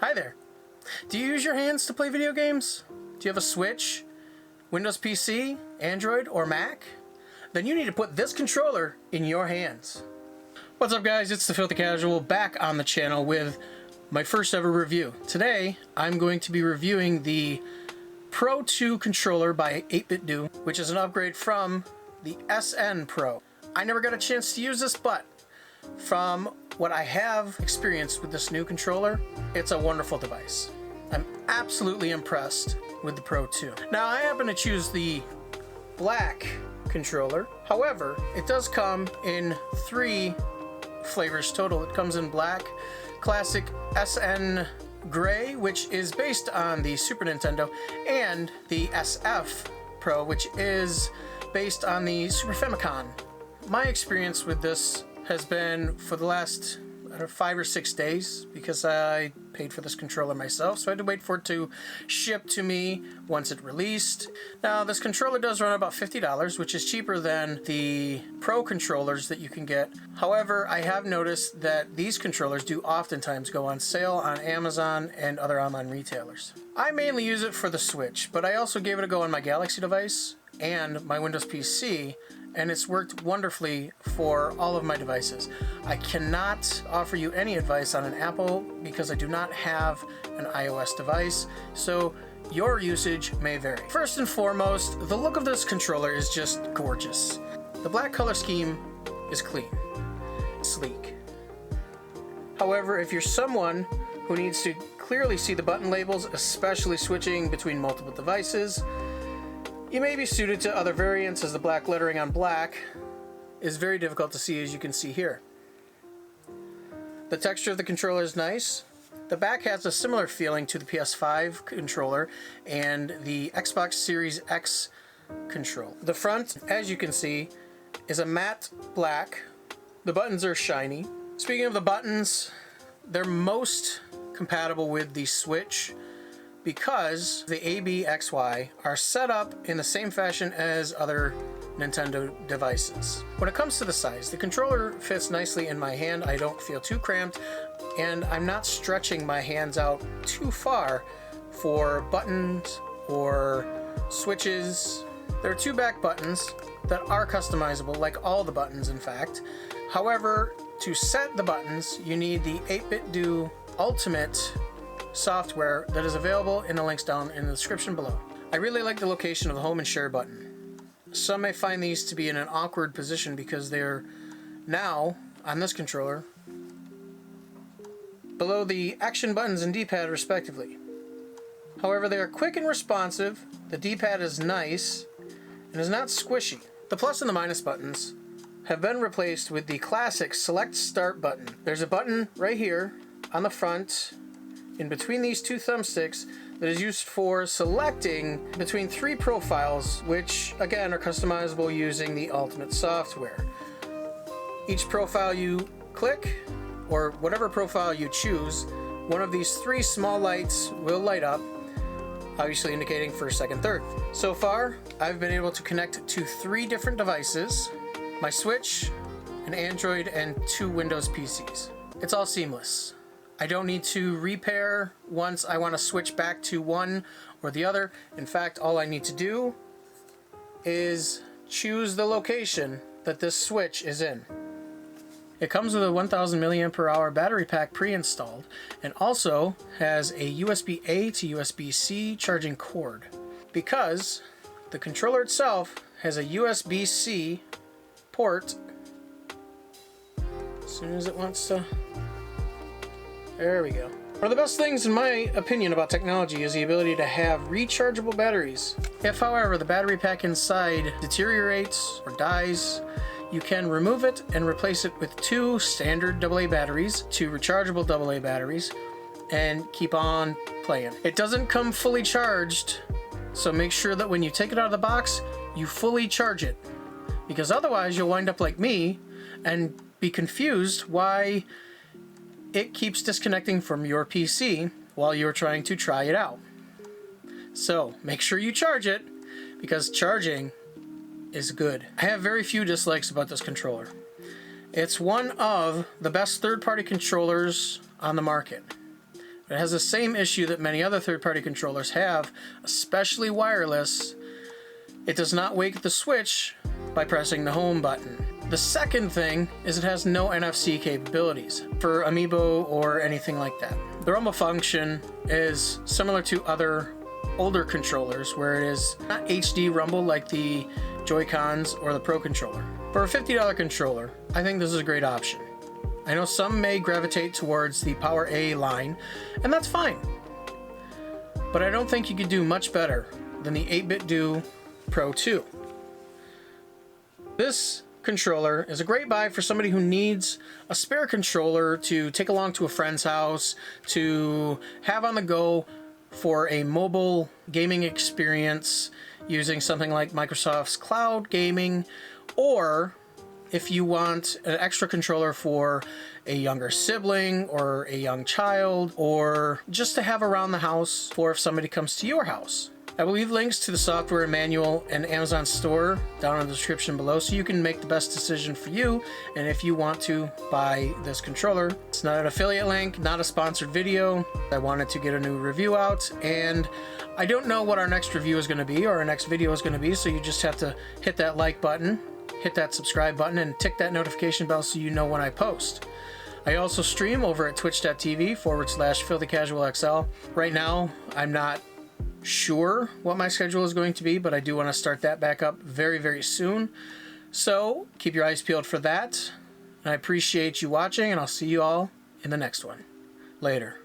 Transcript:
Hi there. Do you use your hands to play video games? Do you have a Switch, Windows PC, Android, or Mac? Then you need to put this controller in your hands. What's up guys, it's the Filthy Casual back on the channel with my first ever review. Today I'm going to be reviewing the Pro 2 controller by 8BitDo, which is an upgrade from the SN Pro. I never got a chance to use this, but from what I have experienced with this new controller, it's a wonderful device. I'm absolutely impressed with the Pro 2. Now I happen to choose the black controller. However, it does come in 3 flavors total. It comes in black, classic SN gray, which is based on the Super Nintendo, and the SF Pro, which is based on the Super Famicom. My experience with this has been for the last 5 or 6 days, because I paid for this controller myself, so I had to wait for it to ship to me once it released. Now this controller does run about $50, which is cheaper than the Pro controllers that you can get. However, I have noticed that these controllers do oftentimes go on sale on Amazon and other online retailers. I mainly use it for the Switch, but I also gave it a go on my Galaxy device and my Windows PC, and it's worked wonderfully for all of my devices. I cannot offer you any advice on an Apple because I do not have an iOS device, so your usage may vary. First and foremost, the look of this controller is just gorgeous. The black color scheme is clean, sleek. However, if you're someone who needs to clearly see the button labels, especially switching between multiple devices, you may be suited to other variants, as the black lettering on black is very difficult to see, as you can see here. The texture of the controller is nice. The back has a similar feeling to the PS5 controller and the Xbox Series X control. The front, as you can see, is a matte black. The buttons are shiny. Speaking of the buttons, they're most compatible with the Switch, because the A, B, X, Y are set up in the same fashion as other Nintendo devices. When it comes to the size, the controller fits nicely in my hand. I don't feel too cramped, and I'm not stretching my hands out too far for buttons or switches. There are 2 back buttons that are customizable, like all the buttons in fact. However, to set the buttons, you need the 8BitDo Ultimate software that is available in the links down in the description below. I really like the location of the home and share button. Some may find these to be in an awkward position because they're now, on this controller, below the action buttons and D-pad respectively. However, they are quick and responsive, the D-pad is nice, and is not squishy. The plus and the minus buttons have been replaced with the classic Select Start button. There's a button right here on the front, in between these 2 thumbsticks, that is used for selecting between 3 profiles, which again are customizable using the Ultimate software. Each profile you click, or whatever profile you choose, one of these 3 small lights will light up, obviously indicating first, second, third. So far, I've been able to connect to 3 different devices: my Switch, an Android, and 2 Windows PCs. It's all seamless. I don't need to repair once I want to switch back to one or the other. In fact, all I need to do is choose the location that this switch is in. It comes with a 1000 mAh battery pack pre-installed, and also has a USB-A to USB-C charging cord, because the controller itself has a USB-C port. As soon as it wants to... There we go. One of the best things in my opinion about technology is the ability to have rechargeable batteries. If, however, the battery pack inside deteriorates or dies, you can remove it and replace it with 2 standard AA batteries, 2 rechargeable AA batteries, and keep on playing. It doesn't come fully charged, so make sure that when you take it out of the box, you fully charge it, because otherwise you'll wind up like me and be confused why it keeps disconnecting from your PC while you're trying to try it out. So make sure you charge it, because charging is good. I have very few dislikes about this controller. It's one of the best third-party controllers on the market. It has the same issue that many other third-party controllers have, especially wireless. It does not wake the switch by pressing the home button. The second thing is it has no NFC capabilities for Amiibo or anything like that. The rumble function is similar to other older controllers where it is not HD rumble like the Joy-Cons or the Pro controller. For a $50 controller, I think this is a great option. I know some may gravitate towards the Power A line, and that's fine. But I don't think you could do much better than the 8BitDo Pro 2. This controller is a great buy for somebody who needs a spare controller to take along to a friend's house, to have on the go for a mobile gaming experience using something like Microsoft's cloud gaming, or if you want an extra controller for a younger sibling or a young child, or just to have around the house for if somebody comes to your house. I will leave links to the software manual and Amazon store down in the description below so you can make the best decision for you and if you want to buy this controller. It's not an affiliate link, not a sponsored video. I wanted to get a new review out, and I don't know what our next review is going to be or our next video is going to be, so you just have to hit that like button, hit that subscribe button, and tick that notification bell so you know when I post. I also stream over at twitch.tv/filthycasualxl. Right now, I'm not sure what my schedule is going to be, but I do want to start that back up very, very soon. So keep your eyes peeled for that. And I appreciate you watching, and I'll see you all in the next one. Later.